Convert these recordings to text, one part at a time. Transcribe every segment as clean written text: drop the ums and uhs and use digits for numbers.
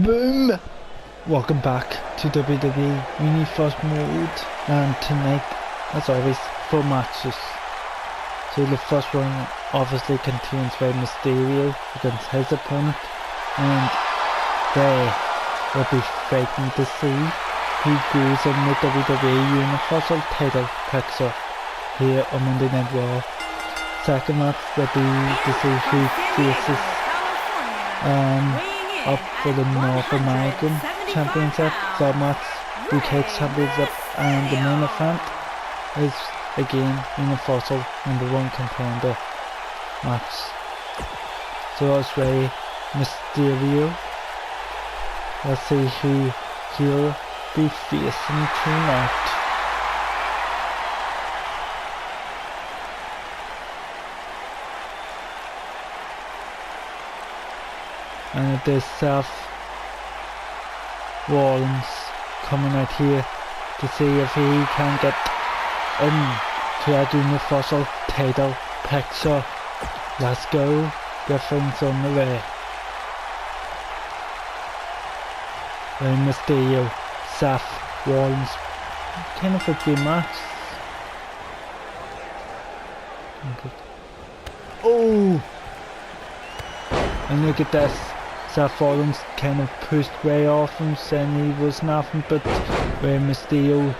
Boom! Welcome back to WWE Mini First Mode, and tonight, as always, 4 matches. So the first one obviously contains Rey Mysterio against his opponent, and they will be fighting to see who goes in the WWE Universal title picture here on Monday Night Raw. Second match will be to see who faces up for the North American Championship, third match UK Championship, and the main event is again Universal #1 contender match. So it's Rey Mysterio. Let's see who he'll be facing tonight. And it is Seth Rollins coming out here to see if he can get into a Universal title picture. Let's go, get things on the way. Rey Mysterio, Seth Rollins, kind of a dream match. Oh! And look at this. Seth Rollins kind of pushed Rey off him, saying he was nothing, but Rey Mysterio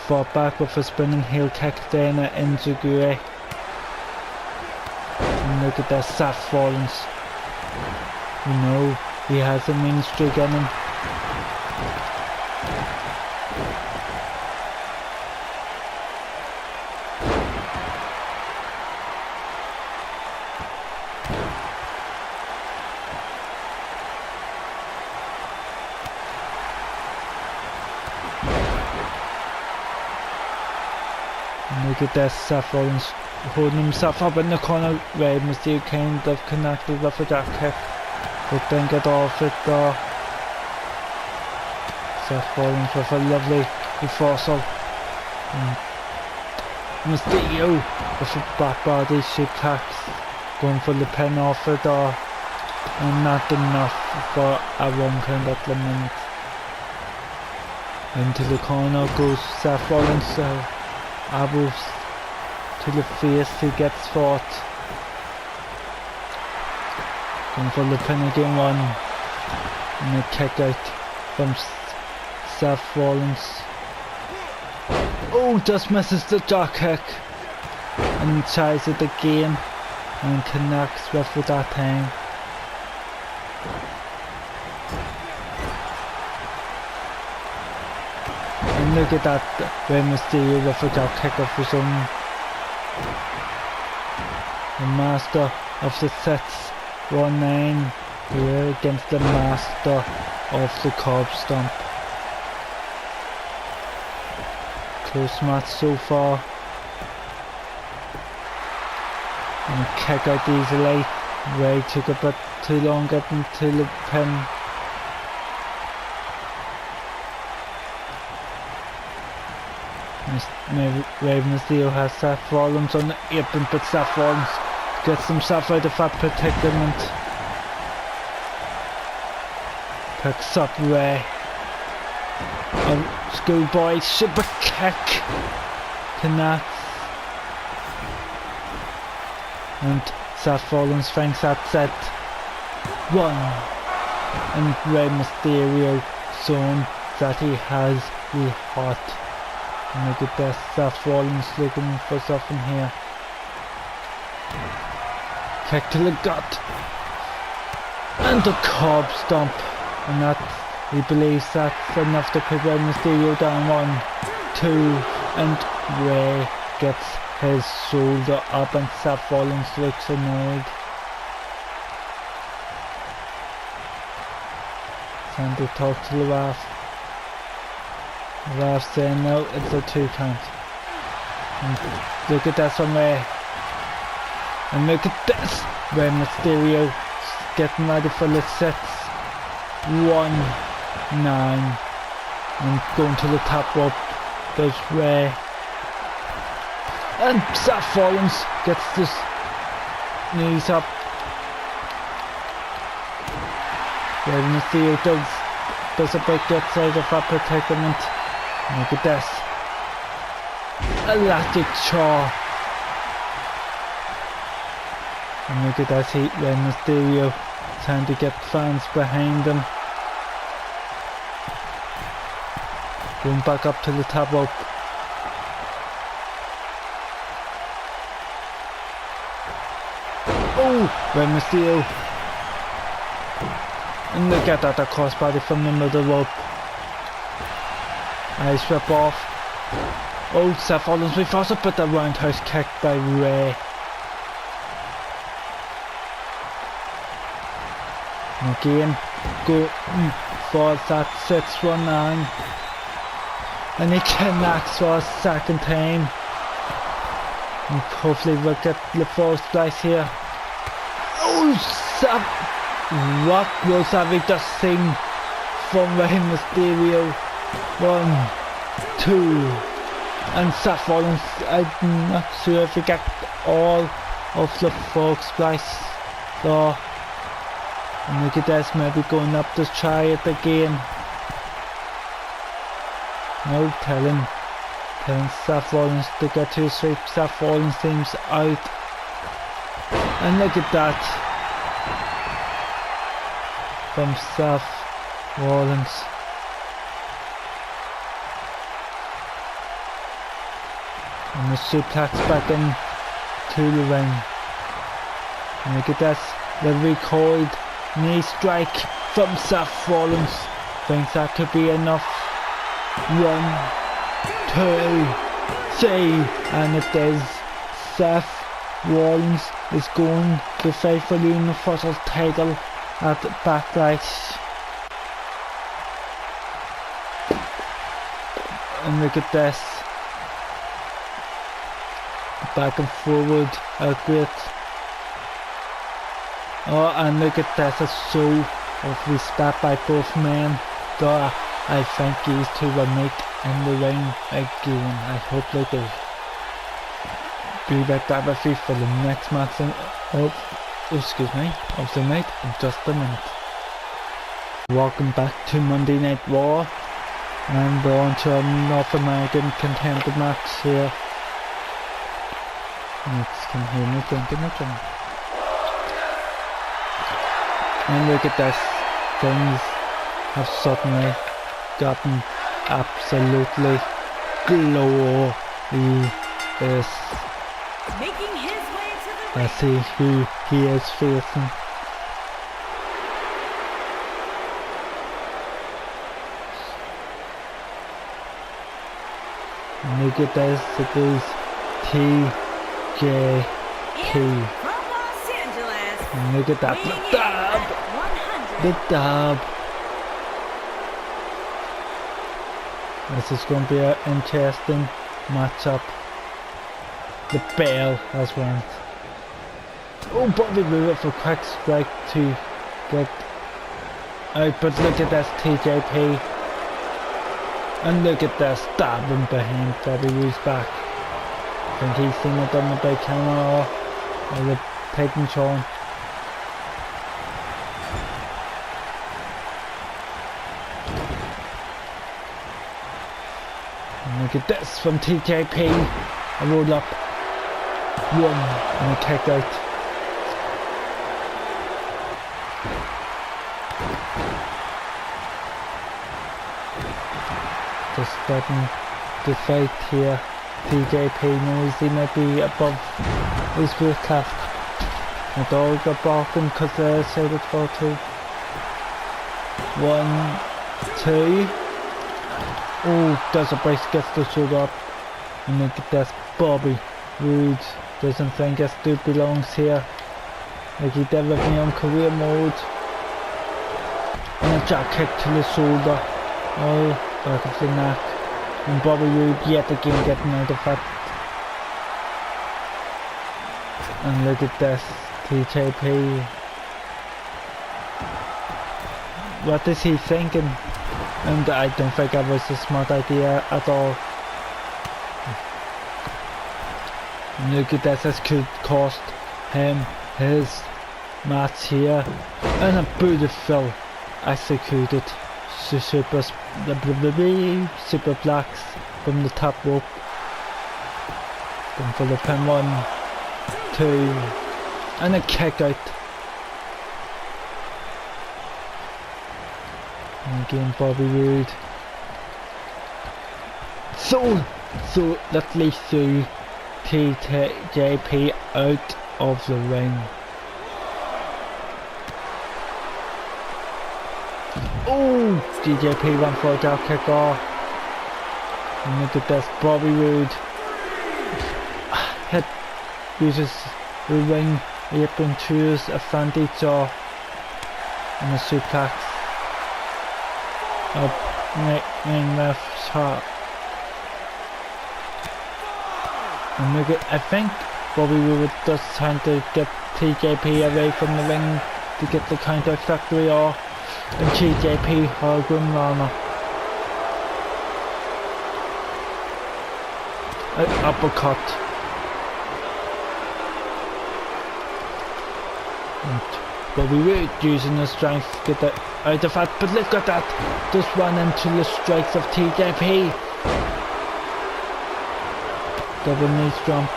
fought back with a spinning heel kick, then an enziguri. And look at this, Seth Rollins. You know, he has a mean streak in him. Look at this, Seth Rollins holding himself up in the corner. Rey Mysterio kind of connected with a drop kick, but then get off it there. Seth Rollins with a lovely reversal. Mysterio with a back body shape kicks, going for the pin off it there, and not enough for a 1 count at the minute. Into the corner goes Seth Rollins. Elbows to the face, he gets fought. Going for the pin again, one. And a kick out from Seth Rollins. Oh, just misses the drop kick. And he tries it again and connects with it that time. And look at that, Rey Mysterio with a drop kick of his own. The master of the sets, 1-9 here against the master of the curb stomp. Close match so far. And a kick out easily. Rey took a bit too long getting to the pin. Rey Mysterio has Seth Rollins on the apron, but Seth Rollins gets himself out of that predicament. Picks up Rey. A schoolboy super kick connects. And Seth Rollins thinks that's it. 1. And Rey Mysterio shown that he has the heart. And look at this, Seth Rollins looking for something here. Kick to the gut. And the curb stomp. And that, he believes that's enough to put Rey Mysterio down. 1, 2, and Rey gets his shoulder up and Seth Rollins looks annoyed. Time to talk to the ref. The ref saying no, it's a 2 count. And look at this on Rey. And look at this! Rey Mysterio getting ready for the 6, 1, 9. And going to the top rope. There's Rey. And Seth Rollins gets his knees up. Rey Mysterio does does a break gets out of that predicament. Look at this. Elastic chaw. And look at that heat when Mysterio trying to get fans behind him. Going back up to the top rope. Oh, Rey Mysterio. And look at that, a crossbody from the middle rope. Nice rip off. Oh, Seth Rollins reverses, but the roundhouse kick by Rey. And again, go for that 619. And he connects for a second time. And hopefully we'll get the first place here. Oh, Seth! What was that we just seen from Rey Mysterio? 1, 2, and Seth Rollins. I'm not sure if we get all of the first place. So, and look at this, maybe going up to try it again. No, telling Seth Rollins to get to his sweep. Seth Rollins seems out. And look at that. From Seth Rollins. And the suplex back in to the ring. And look at this. The recoiled knee strike from Seth Rollins. Thinks that could be enough. 1, 2, 3, and it is. Seth Rollins is going to fight for the Universal title at Backlash. And look at this. Back and forward, great. Oh, and look at this, a show of respect by both men. Though I think these two will meet in the ring again. I hope they do. Be back WWE for the next match of the night in just a minute. Welcome back to Monday Night Raw, and we're on to a North American contender match here. You can hear me thinking it. And look at this, things have suddenly gotten absolutely glorious. Making his way to the ring. Let's see who he is facing. And look at this, it is TJP. From Los Angeles. And look at that, the dub. This is going to be an interesting matchup. The bell has went. Oh, Bobby move it for quick strike to get out, but look at this TJP. And look at this stabbing behind Bobby Roode's back. I think he's seen it on the big camera or the Titan Sean. And look at this from TJP. A roll up. 1 and a kick out. Just starting to fight here. TJP knows he might be above his weight class. The dog are barking because they're set it for 2. 1, 2. Oh, there's a brace, gets the shoot up. And look at this, Bobby Roode doesn't think his dude belongs here. Like he did with me on career mode. And a jack kick to the shoulder. Oh, back of the neck. And Bobby Roode yet again getting out of it. And look at this, TJP. What is he thinking? And I don't think that was a smart idea at all. Look at this, this could cost him his match here. And a beautiful executed super blacks from the top rope. Going for the pin, 1, 2, and a kick out. And again, Bobby Roode. So that leads to TJP out of the ring. Oh, TJP went for a down kick off. And look at this, Bobby Roode uses the ring apron, chooses a Fandy jaw and a suplex. Ring left shot. And look at, I think Bobby Roode was just trying to get TJP away from the ring to get the counter factory off. And TJP Hargrim Rana. Uppercut. And Bobby Roode using his strength to get it out of that, but look at that! Just run into the strikes of TJP. Double knee jump.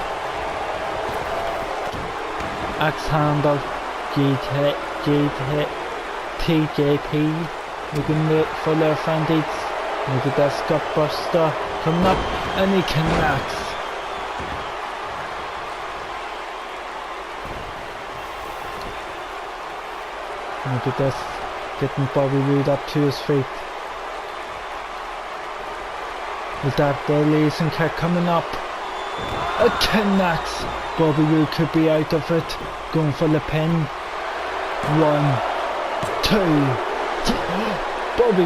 Axe handle. TJP looking for their bandits. Look at that Scott Buster coming up and he connects. Look at this, getting Bobby Roode up to his feet. With that Lacing kick coming up. It connects. Bobby Roode could be out of it. Going for the pin. 1, 2. Bobby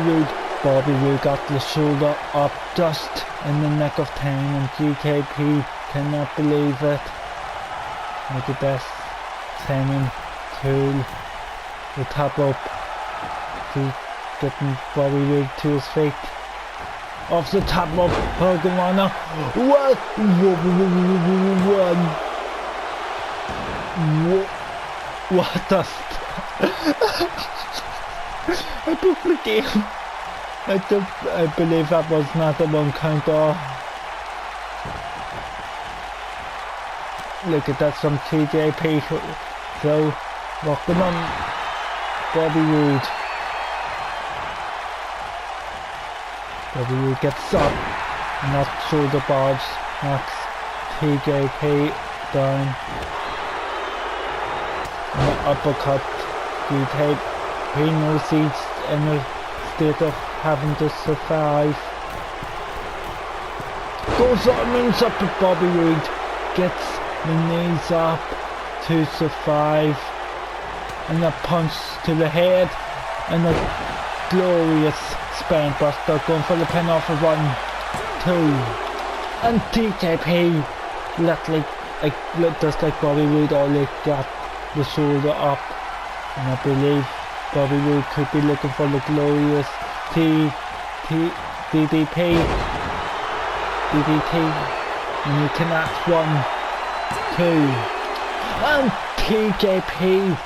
Roode got the shoulder up just in the nick of time, and GKP cannot believe it. Look at this. Timing to the top rope. Getting Bobby Roode to his feet. Off the top rope. Hurricanrana. What the I broke the game. I believe that was not a 1 count off. Look at that from TJP. So, rocking on Bobby Roode. Bobby Roode gets up. Not shoulder barge. Knocks TJP down. And the uppercut. He knows he's in a state of having to survive. Goes on, moves up at Bobby Roode. Gets the knees up to survive. And a punch to the head. And a glorious spine buster. Going for the pin off of 1, 2. And TJP just like Bobby Roode only got the shoulder up. And I believe Bobby Roode could be looking for the glorious DDT. And he connects 1, 2. And TJP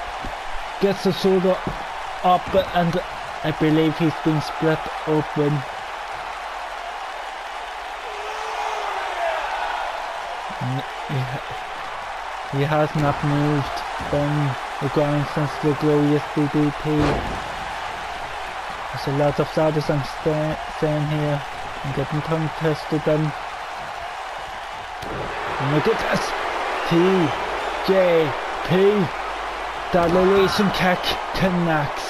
gets the shoulder up, and I believe he's been split open. He has not moved from the ground since the glorious DDT. There's a lot of that as I'm saying here. I'm getting tongue twisted then. And look at this! TJP! That elevation kick connects.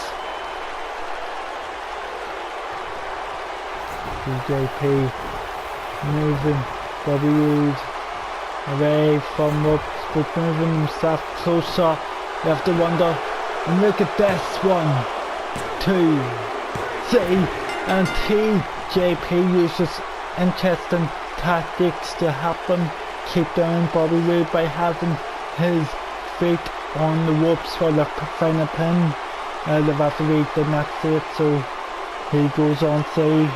TJP moving Bobby Roode away from ropes, but moving himself closer. You have to wonder, and look at this, 1, 2, 3, and TJP uses interesting tactics to help him keep down Bobby Roode by having his feet on the ropes for the final pin. The referee did not see it, so he goes on through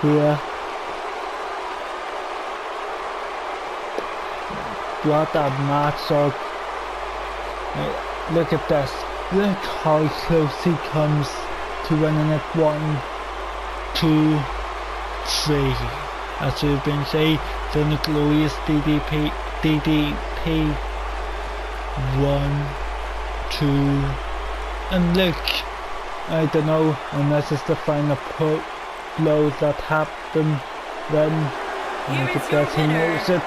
here. What a match, dog. Look at this. Look how close he comes to winning it. 1, 2, 3. As we've been saying, then the glorious DDP, 1, 2, and look, I don't know, unless it's the final blows that happen, then I guess he knows it.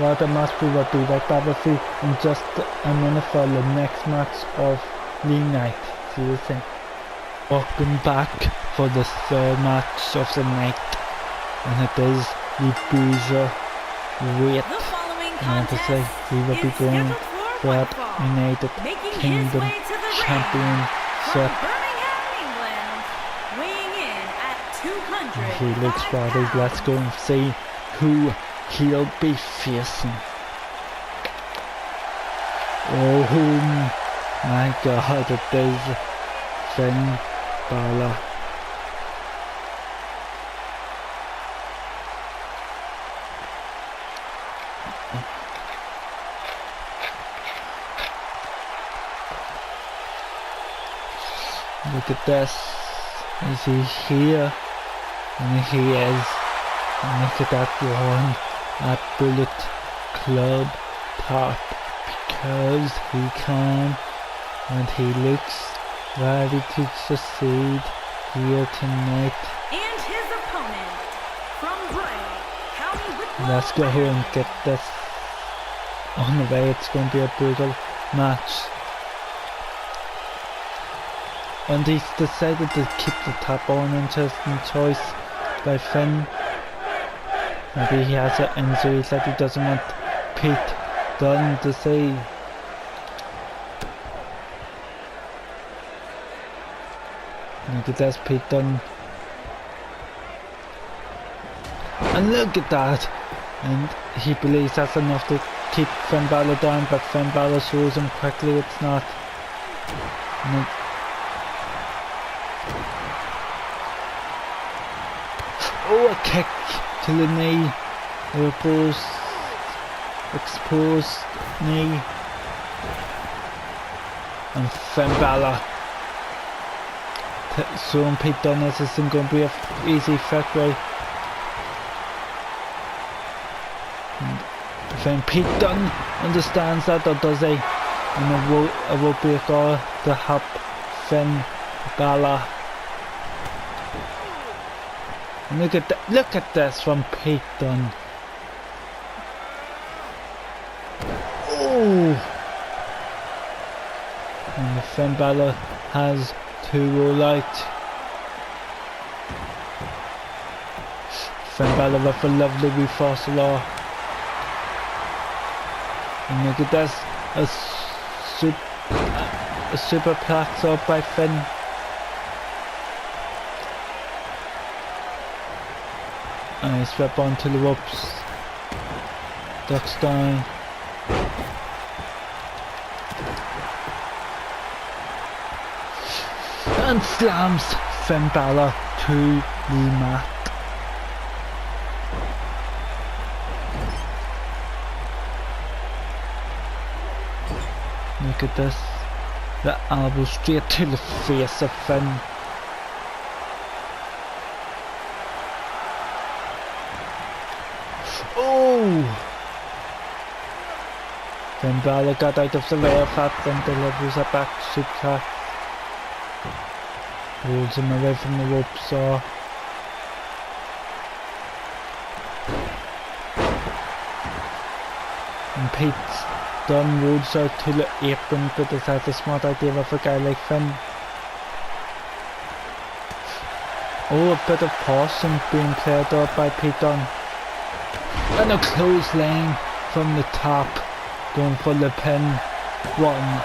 What a match we will be like, obviously, in just a minute for the next match of the night. See you soon. Welcome back for the third match of the night, and it is the Bruiserweight. And obviously, we will be going for that United Kingdom Championship. He looks ready. Let's go and see who he'll be facing. Oh my god, it is Finn Balor. Look at this. Is he here? And he is. And look at that one at Bullet Club top, because he can, and he looks ready to succeed here tonight. And his opponent from Bray, County Wicklow. Let's go here and get this on the way. It's going to be a brutal match. And he's decided to keep the top on. Interesting choice by Finn. Maybe he has an injury that he doesn't want Pete Dunne to see. Look at this, Pete Dunne. And look at that! And he believes that's enough to keep Finn Balor down, but Finn Balor shows him quickly it's not. And oh, a kick to the knee. Exposed knee. And Finn Balor showing Pete Dunne this isn't going to be an easy victory. And Pete Dunne understands that, or does he? And it will be a goal to help Finn Balor. And look at this from Pete Dunne. Oh! And Finn Balor has to roll out. Finn Balor with a lovely reversal. And look at this, a superplex up by Finn. And he's swept onto the ropes. Ducks down. And slams Finn Balor to the mat. Look at this. The elbow straight to the face of Finn. Oh! Finn Balor got out of the way of that and delivers a back suplex. Holds him away from the rope saw. And Pete Dunne rolls out to the apron, but that's a smart idea of a guy like Finn. Oh, a bit of caution being cleared up by Pete Dunne. And a clothesline from the top, going for the pin. 1,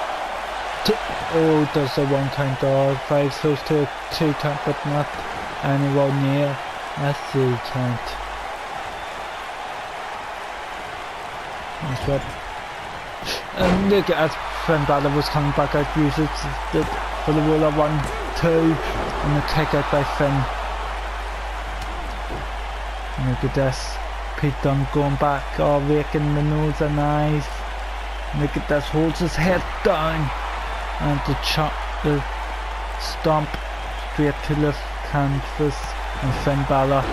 2, oh, does a 1 count or 5 close to a 2 count, but not anywhere near a 3 count. That's what. And look at Finn Balor was coming back out, uses it for the roller 1, 2, and the kick out by Finn. And look at this. Pete Dunne going back, raking the nose and eyes. Look at this, holds his head down, and the stomp straight to the canvas and Finn Balor.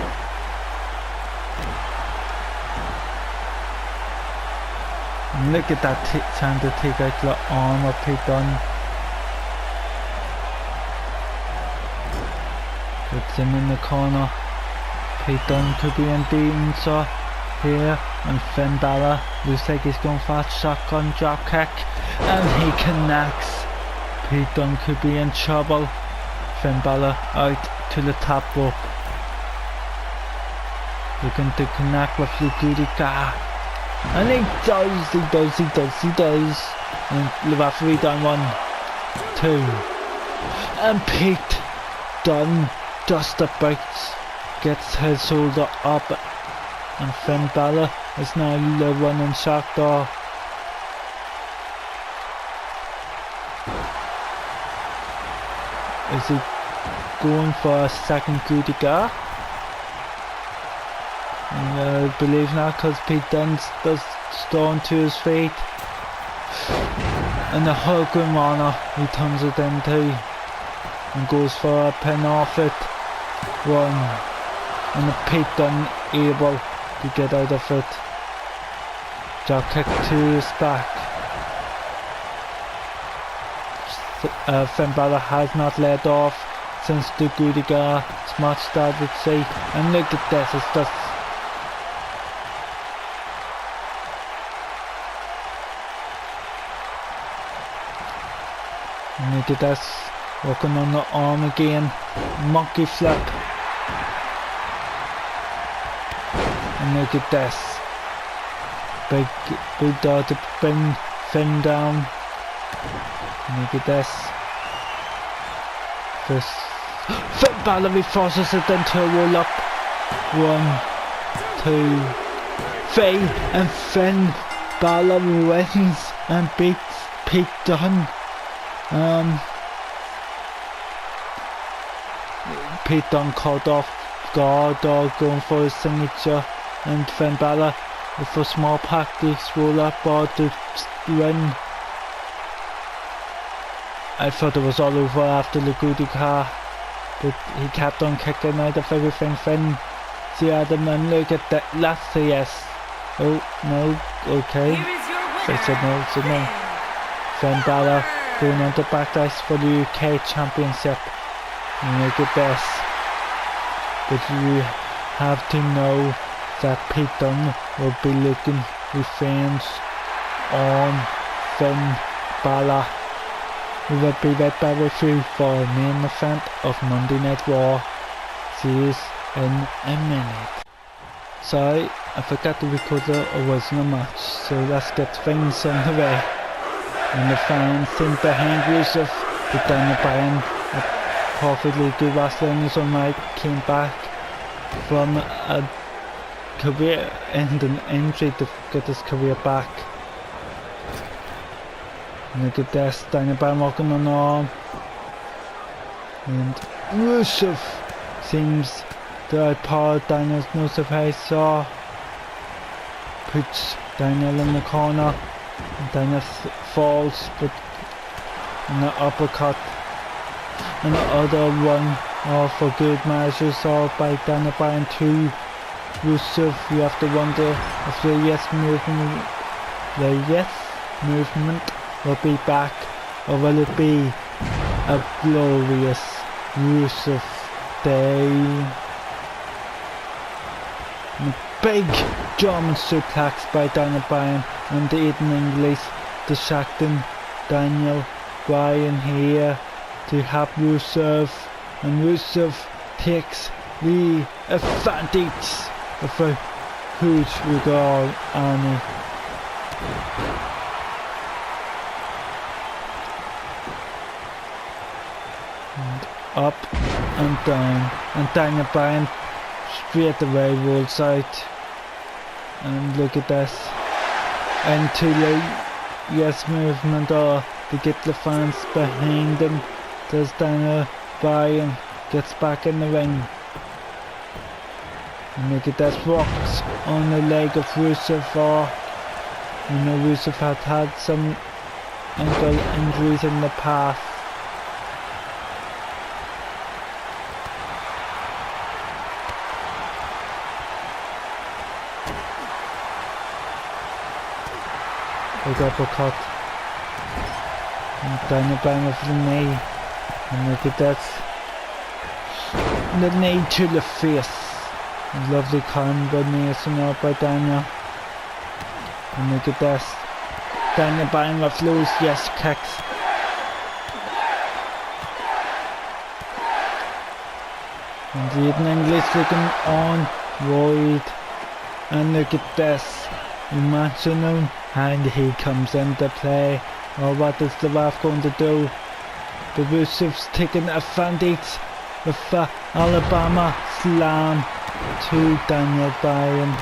And look at that trying to take out the arm of Pete Dunne. Puts him in the corner. Pete Dunne could be in danger here, and Finn Balor looks like he's going for a shotgun drop kick, and he connects. Pete Dunne could be in trouble. Finn Balor out to the top rope, looking to connect with the Gudika, and he does. And the referee done 1, 2, and Pete Dunne just about gets his shoulder up, and Finn Balor is now the running shock door. Is he going for a second coup de grace? I believe not, because Pete Dunne does storm to his feet. And the Hurricane Rana he turns it into and goes for a pin off it. 1. And the Pete Dunne able to get out of it. Drop kick to his back. Finn Balor has not let off since the coup de grace match started, see, and look at this, it's just and look at this, working on the arm again, monkey flip, and look at this, big dog to bring Finn down. Look at this. Finn Balor forces it into a roll up. 1, 2, 3, and Finn Balor wins and beats Pete Dunne. Pete Dunne caught off guard or going for his signature, and Finn Balor with a small practice roll up or to win. I thought it was all over after the coup de grace, but he kept on kicking out of everything. Finn, see Adam, and look at that, that's a yes. Oh, no, okay. It's a no. Finn Balor going on to backlash for the UK Championship. And look at this. But you have to know that Pete Dunne will be looking revenge on Finn Balor. We will be right back with you for a main event of Monday Night Raw. See you in a minute. Sorry, I forgot to record the original match, so let's get things on the way. And the fans in behind Rusev, but Daniel Bryan, a perfectly good wrestler in his own right, came back from a career-ending injury to get his career back. Look at this, Daniel Bryan walking on the arm. And Rusev seems to outpower Daniel's no surprise saw. Puts Daniel in the corner. Daniel falls, but in the uppercut. And the other one all for good measure saw by Daniel Bryan to Rusev. You have to wonder if the yes movement will be back, or will it be a glorious Rusev day? And a big German suplex by Daniel Bryan and Aiden English distracting Daniel Bryan here to have Rusev, and Rusev takes the advantage of a huge regard army. And up and down, and Daniel Bryan straight away rolls out. And look at this, into the yes movement or to get the fans behind him. Does Daniel Bryan gets back in the ring. And look at this, rocks on the leg of Rusev. You know, Rusev had some ankle injuries in the past. big uppercut. And Daniel Bryan with the knee. And look at that. The knee to the face. Lovely combination up by Daniel. And look at this. Daniel Bryan with loose yes kicks. And Aiden English looking on wide. And look at this. Imagine him. And he comes into play. Oh, what is the ref going to do? The Rusev's taking advantage with the Alabama slam to Daniel Bryan.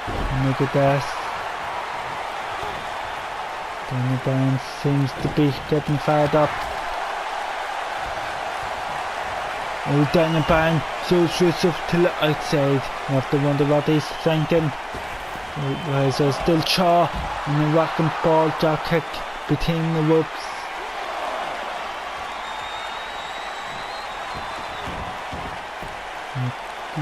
And look at this. Daniel Bryan seems to be getting fired up. Oh, Daniel Bryan shows Rusev to the outside. You have to wonder what he's thinking. There's a still chaw and a rocking ball jaw kick between the ropes.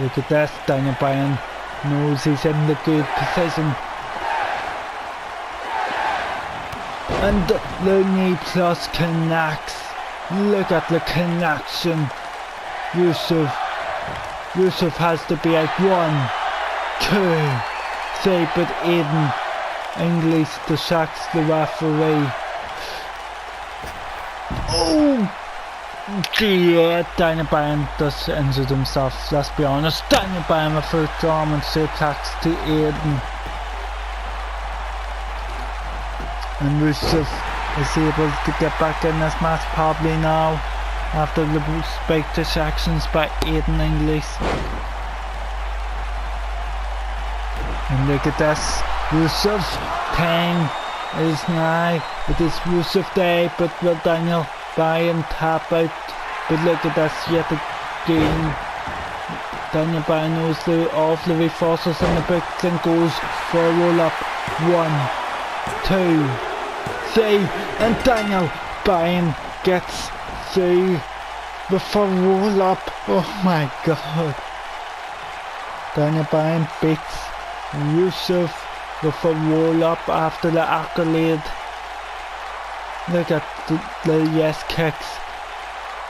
Look at this, Daniel Bryan knows he's in the good position. And the knee plus connects. Look at the connection. Rusev has to be at 1, 2, 3, but Aiden English distracts the referee. Oh! Yeah, Daniel Bryan does injure himself, let's be honest. Daniel Bryan with a German suplex to Aiden. And Rusev is able to get back in this match probably now, after the big distractions by Aiden English. And look at this, Rusev's time is now. It is Rusev Day, but will Daniel Bryan tap out? But look at this yet again. Daniel Bryan knows the off the forces in the book and goes for a roll up. 1, 2, 3, and Daniel Bryan gets through with a roll up. Oh my god. Daniel Bryan beats Rusev with a roll up after the accolade. Look at the yes kicks.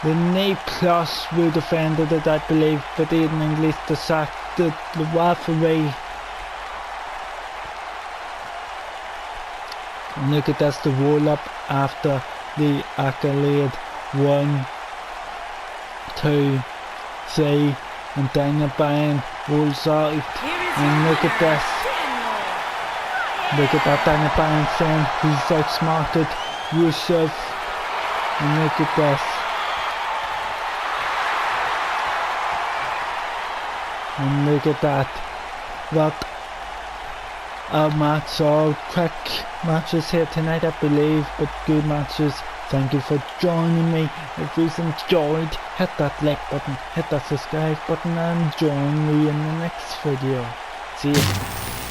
The knee plus will defended it, I believe, but Aiden English distracted the referee. And look at this, the roll up after the accolade. 1, 2, 3, and Daniel Bryan rolls out. And look at this. Look at that, Daniel Bryan saying he's outsmarted Rusev. And look at this. And look at that. What a match. All quick matches here tonight, I believe, but good matches. Thank you for joining me. If you enjoyed, hit that like button, hit that subscribe button, and join me in the next video. See you.